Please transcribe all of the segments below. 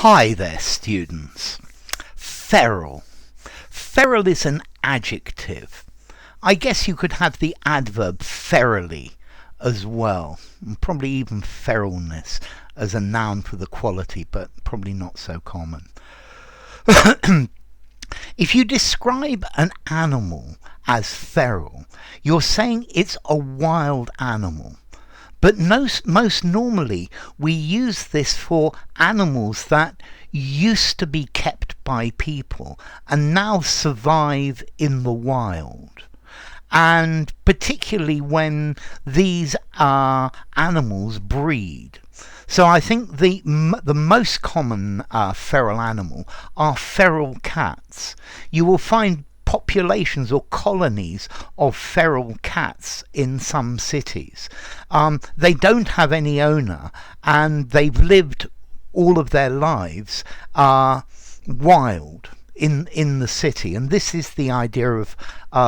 Hi there, students. Feral. Feral is an adjective. I guess you could have the adverb ferally as well, and probably even feralness as a noun for the quality, but probably not so common. If you describe an animal as feral, you're saying it's a wild animal. But most normally, we use this for animals that used to be kept by people and now survive in the wild. And particularly when these animals breed. So I think the most common feral animal are feral cats. You will find populations or colonies of feral cats in some cities. They don't have any owner, and they've lived all of their lives wild in the city, and this is the idea of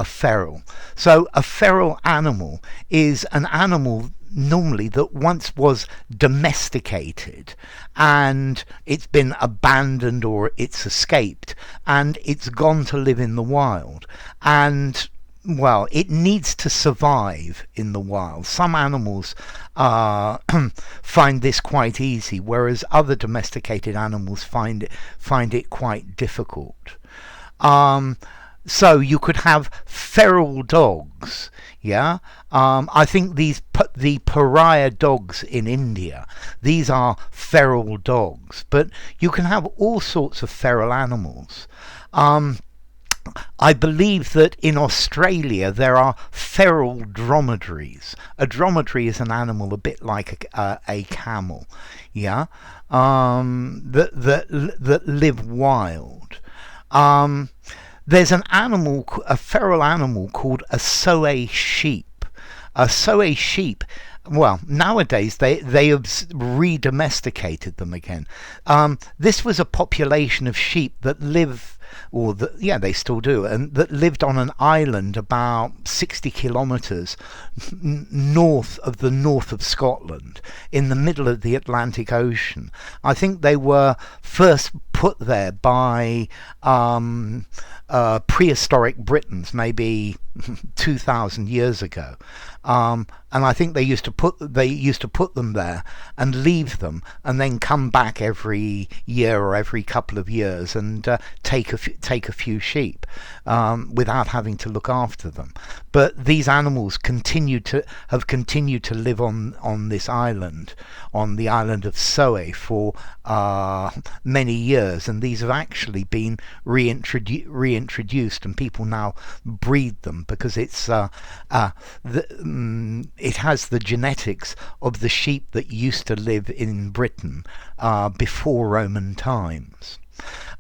feral. So a feral animal is an animal normally that once was domesticated and it's been abandoned or it's escaped and it's gone to live in the wild, and well, it needs to survive in the wild. Some animals find this quite easy, whereas other domesticated animals find it quite difficult. So you could have feral dogs. Yeah, I think the pariah dogs in India, these are feral dogs, but you can have all sorts of feral animals. I believe that in Australia there are feral dromedaries. A dromedary is an animal a bit like a camel, yeah, that live wild. There's a feral animal called a CAE sheep. A CAE sheep, well, nowadays they have re-domesticated them again. This was a population of sheep that live, they still do, and that lived on an island about 60 kilometres north of Scotland, in the middle of the Atlantic Ocean. I think they were first put there by prehistoric Britons, maybe 2,000 years ago, and I think they used to put them there and leave them, and then come back every year or every couple of years and take a few sheep without having to look after them. But these animals have continued to live on this island, on the island of CAE, for many years, and these have actually been reintroduced, and people now breed them because it has the genetics of the sheep that used to live in Britain before Roman times.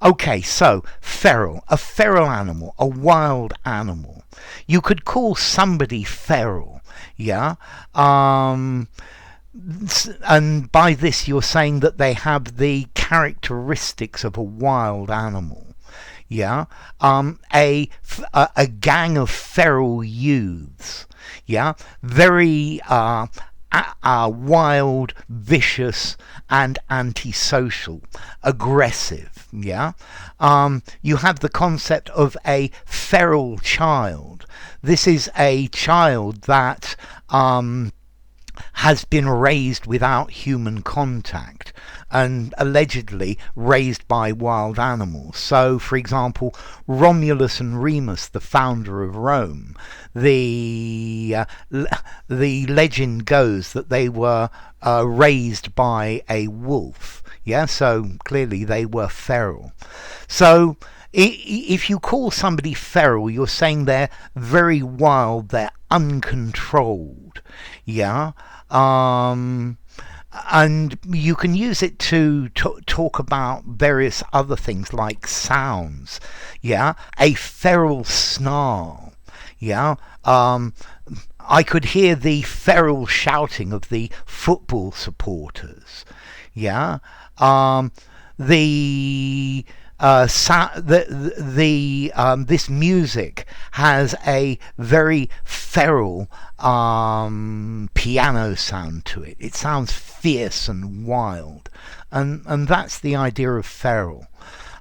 Okay, so feral, a feral animal, a wild animal. You could call somebody feral, yeah? And by this you're saying that they have the characteristics of a wild animal. Yeah, a gang of feral youths. Yeah, very wild, vicious, and antisocial, aggressive. Yeah, you have the concept of a feral child. This is a child that has been raised without human contact and allegedly raised by wild animals. So, for example, Romulus and Remus, the founder of Rome, the legend goes that they were raised by a wolf. Yeah, so clearly they were feral. So if you call somebody feral, you're saying they're very wild, they're uncontrolled. Yeah, and you can use it to talk about various other things like sounds. Yeah, a feral snarl. Yeah, I could hear the feral shouting of the football supporters. Yeah, the this music has a very feral piano sound to it. It sounds fierce and wild, and that's the idea of feral.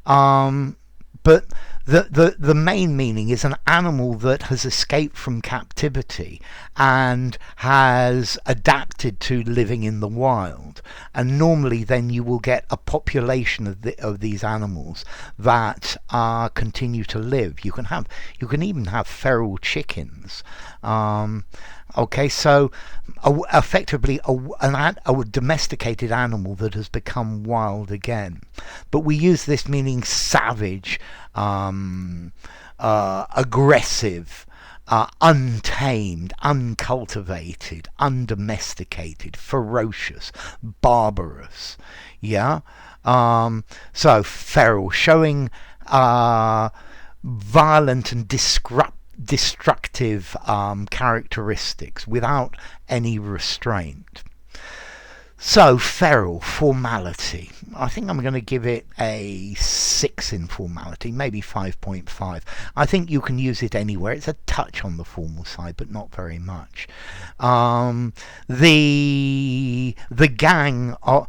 But the main meaning is an animal that has escaped from captivity and has adapted to living in the wild. And normally then you will get a population of these animals that continue to live. You can even have feral chickens. Okay, so effectively a domesticated animal that has become wild again. But we use this meaning savage, aggressive, untamed, uncultivated, undomesticated, ferocious, barbarous. Yeah? So feral, showing violent and destructive characteristics without any restraint. So feral, formality. I think I'm going to give it a 6 in formality, maybe 5.5. I think you can use it anywhere. It's a touch on the formal side, but not very much. The gang of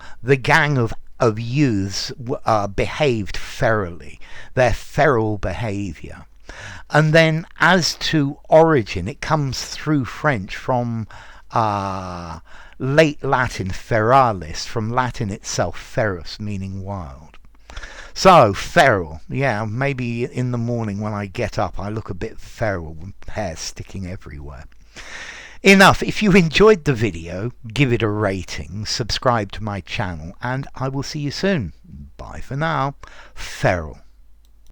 youths behaved ferally. Their feral behaviour. And then as to origin, it comes through French from late Latin feralis, from Latin itself ferus, meaning wild. So feral, yeah, maybe in the morning when I get up I look a bit feral with hair sticking everywhere. Enough. If you enjoyed the video, give it a rating, subscribe to my channel, and I will see you soon. Bye for now. Feral.